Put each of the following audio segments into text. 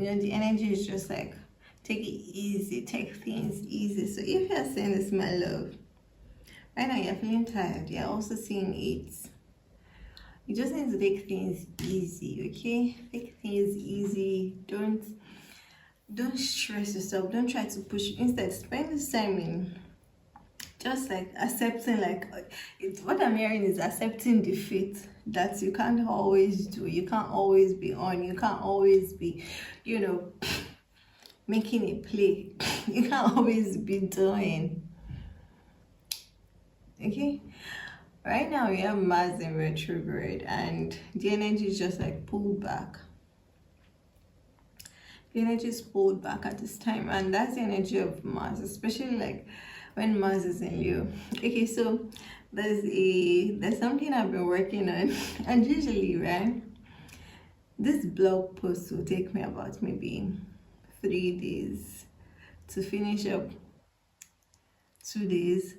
you know, the energy is just like, take it easy, take things easy. So if you're saying this, my love, right now you're feeling tired, you're also seeing it. You just need to take things easy, okay? Take things easy. Don't stress yourself. Don't try to push. Instead, spend this time in just like accepting, like what I'm hearing is accepting defeat, that you can't always do. You can't always be on. You can't always be, you know, making a play. You can't always be doing. Okay? Right now we have Mars in retrograde and the energy is just like pulled back. The energy is pulled back at this time, and that's the energy of Mars, especially like when Mars is in Leo. Okay, so there's something I've been working on, and usually, right, this blog post will take me about maybe 3 days to finish up. 2 days.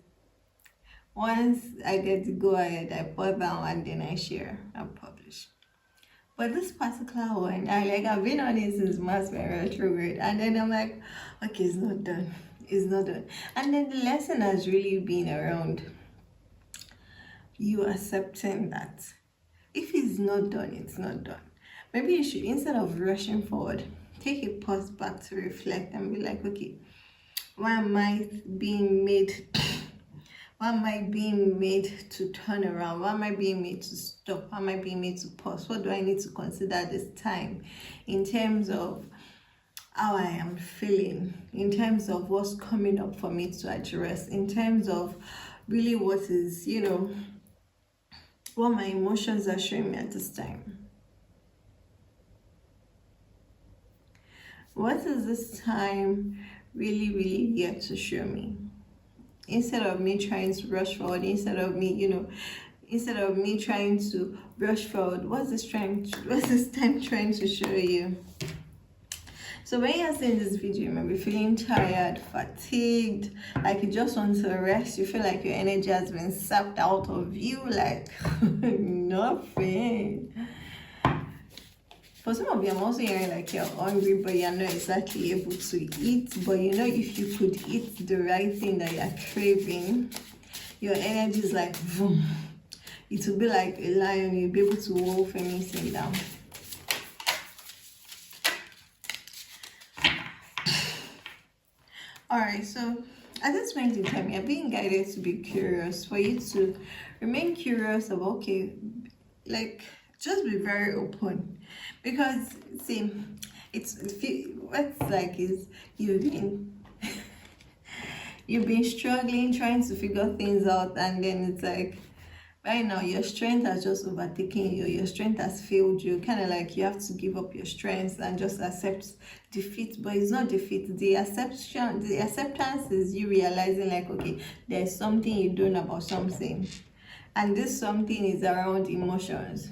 Once I get to go ahead, I put that one, then I share and publish. But this particular one, I've been on it since Mars went retrograde, and then I'm like, okay, it's not done. It's not done. And then the lesson has really been around you accepting that if it's not done, it's not done. Maybe you should, instead of rushing forward, take a pause back to reflect and be like, okay, why am I being made to turn around? Why am I being made to stop? Why am I being made to pause? What do I need to consider this time in terms of how I am feeling, in terms of what's coming up for me to address, in terms of really what is, you know, what my emotions are showing me at this time. What is this time really here to show me? Instead of me trying to rush forward, instead of me trying to rush forward, what's this time trying to show you? So when you're seeing this video, you might be feeling tired, fatigued, like you just want to rest. You feel like your energy has been sapped out of you, like nothing. For some of you, I'm also hearing like you're hungry, but you're not exactly able to eat. But you know, if you could eat the right thing that you're craving, your energy is like, boom. It will be like a lion. You'll be able to wolf anything down. Alright, so at this point in time, you're being guided to be curious, for you to remain curious about, okay, like, just be very open. Because, see, what's like is you've been struggling, trying to figure things out, and then it's like, right now, your strength has just overtaken you. Your strength has failed you. Kind of like you have to give up your strength and just accept defeat. But it's not defeat. The acceptance is you realizing like, okay, there's something you don't know about something. And this something is around emotions.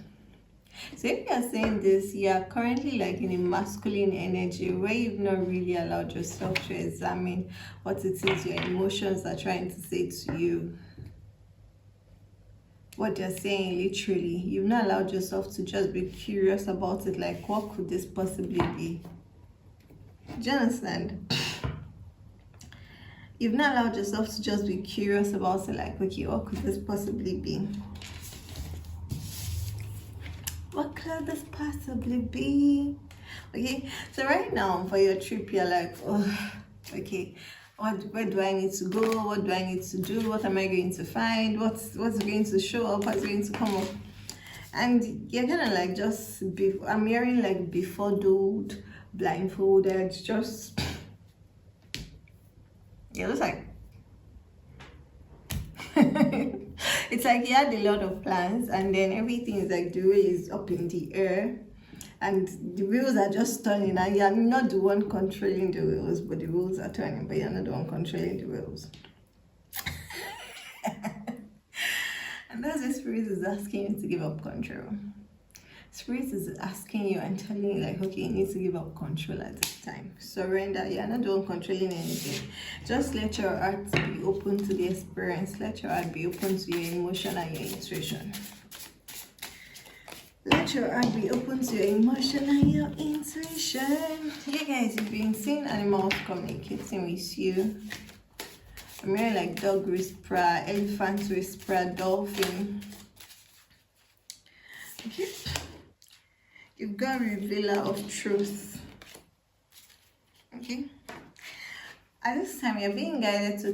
So if you're saying this, you are currently like in a masculine energy where you've not really allowed yourself to examine what it is your emotions are trying to say to you. What they're saying, literally, you've not allowed yourself to just be curious about it, like what could this possibly be? Do you understand? You've not allowed yourself to just be curious about it, like, okay, what could this possibly be? What could this possibly be? Okay, so right now for your trip, you're like, oh, okay, where do I need to go? What do I need to do? What am I going to find? What's going to show up? What's going to come up? And you're kind of like I'm hearing like befuddled, blindfolded, just, yeah, looks like, it's like you had a lot of plans and then everything is like the wheel is up in the air and the wheels are just turning and you're not the one controlling the wheels, but the wheels are turning, but you're not the one controlling the wheels. And that's what Spirit is asking you to give up control. Spirit is asking you and telling you like, okay, you need to give up control at this time. Surrender. You're not the one controlling anything. Just let your heart be open to the experience. Let your heart be open to your emotion and your intuition. Let your heart be open to your emotion and your intuition. Yeah, guys, you've been seeing animals communicating with you. I'm hearing like dog whisperer, elephant whisperer, dolphin. Okay. You've got revealer of truth. Okay. At this time, you're being guided to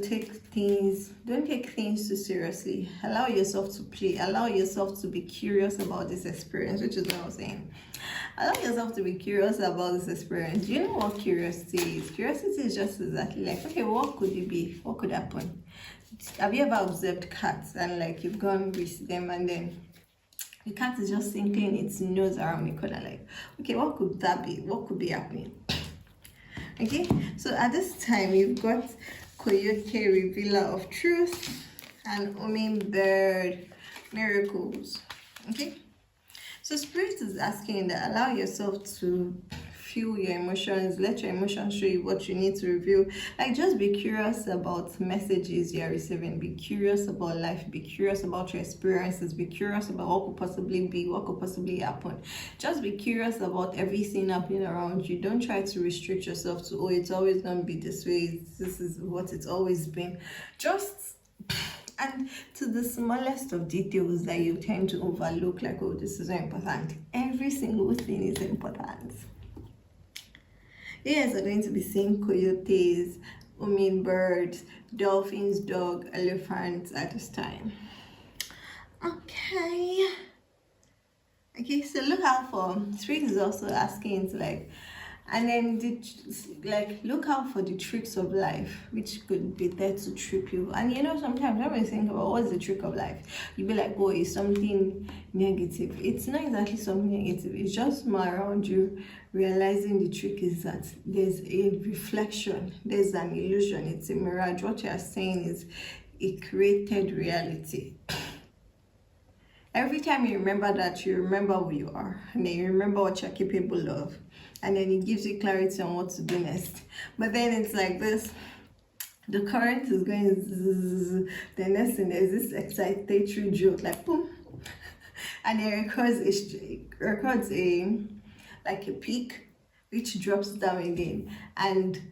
don't take things too seriously. Allow yourself to play. Allow yourself to be curious about this experience, which is what I was saying. Allow yourself to be curious about this experience. Do you know what curiosity is? Curiosity is just exactly like, okay, what could it be? What could happen? Have you ever observed cats and like you've gone with them and then the cat is just twinkling its nose around the corner like, okay, what could that be? What could be happening? Okay, so at this time you've got Coyote, revealer of truth, and Hummingbird, miracles. Okay, so Spirit is asking that allow yourself to feel your emotions, let your emotions show you what you need to reveal. Like, just be curious about messages you're receiving, be curious about life, be curious about your experiences, be curious about what could possibly be, what could possibly happen. Just be curious about everything happening around you. Don't try to restrict yourself to, oh, it's always gonna be this way, this is what it's always been. Just and to the smallest of details that you tend to overlook, like, oh, this is not important. Every single thing is important. You guys are going to be seeing coyotes, hummingbirds, dolphins, dog, elephants at this time. Okay. Okay, so look out for, Spirit is also asking to like, and then look out for the tricks of life, which could be there to trip you. And you know, sometimes when we think about what's the trick of life, you'll be like, oh, it's something negative. It's not exactly something negative, it's just more around you realizing the trick is that there's a reflection, there's an illusion, it's a mirage. What you're saying is a created reality. Every time you remember that, you remember who you are, and then you remember what you're capable of, and then it gives you clarity on what to do next. But then it's like this, the current is going zzz, the next thing there's this excitatory jolt, like boom, and it records a like a peak, which drops down again, and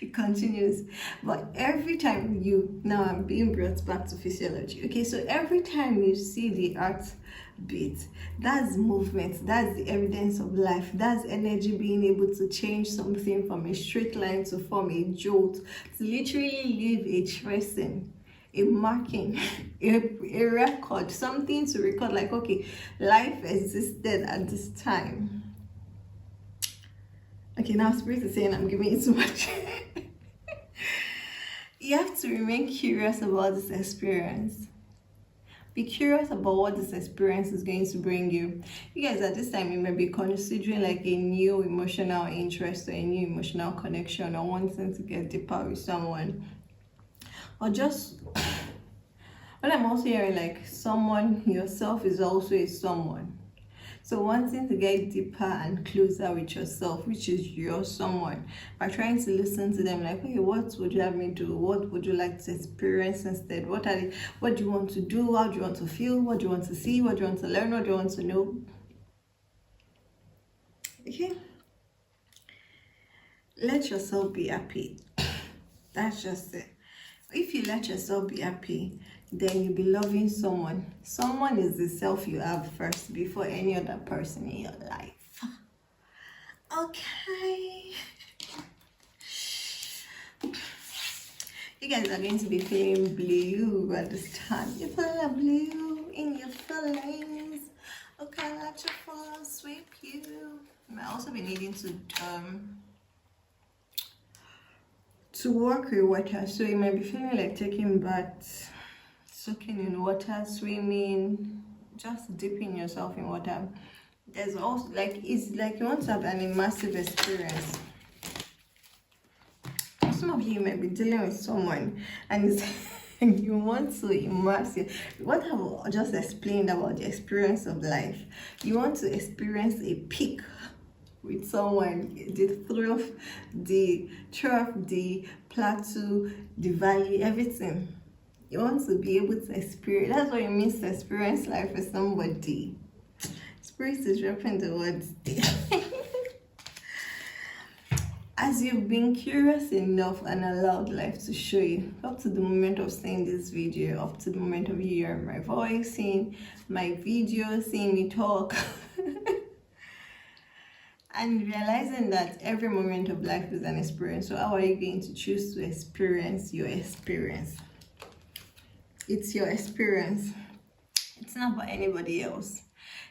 it continues. But every time now I'm being brought back to physiology. Okay, so every time you see the heartbeat, that's movement, that's the evidence of life, that's energy being able to change something from a straight line to form a jolt, to literally leave a tracing, a marking, a record, something to record, like, okay, life existed at this time. Okay, now Spirit is saying I'm giving you too much. You have to remain curious about this experience. Be curious about what this experience is going to bring you. You guys, at this time, you may be considering like a new emotional interest or a new emotional connection, or wanting to get deeper with someone. Or just, what I'm also hearing, like someone, yourself is also a someone. So wanting to get deeper and closer with yourself, which is your someone, by trying to listen to them, like, okay, what would you have me do? What would you like to experience instead? What do you want to do? How do you want to feel? What do you want to see? What do you want to learn? What do you want to know? Okay. Let yourself be happy. That's just it. If you let yourself be happy, then you'll be loving someone. Someone is the self you have first before any other person in your life. Okay. You guys are going to be feeling blue at this time. You're feeling blue in your feelings. Okay, let your phone sweep you. You might also be needing to work with water, so you might be feeling like taking baths, soaking in water, swimming, just dipping yourself in water. There's also like, it's like you want to have an immersive experience. Some of you might be dealing with someone and you want to immerse you. What I've just explained about the experience of life, you want to experience a peak with someone, the thrill, the trough, the plateau, the valley, everything. You want to be able to experience. That's what it means to experience life with somebody. Spirit is dropping the words. As you've been curious enough and allowed life to show you, up to the moment of seeing this video, up to the moment of you hearing my voice, seeing my video, seeing me talk, and realizing that every moment of life is an experience. So how are you going to choose to experience your experience? It's your experience. It's not about anybody else.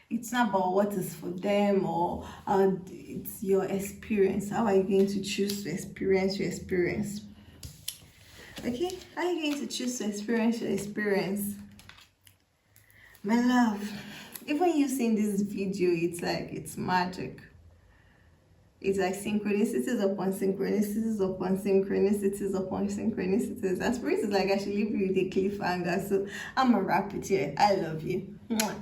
It's not about what is for them, or it's your experience. How are you going to choose to experience your experience? Okay, how are you going to choose to experience your experience? My love, even you seeing this video, it's like, it's magic. It's like synchronicities upon synchronicities upon synchronicities upon synchronicities. And Spirit is like, I should leave you with a cliffhanger. So I'm going to wrap it here. I love you. Mwah.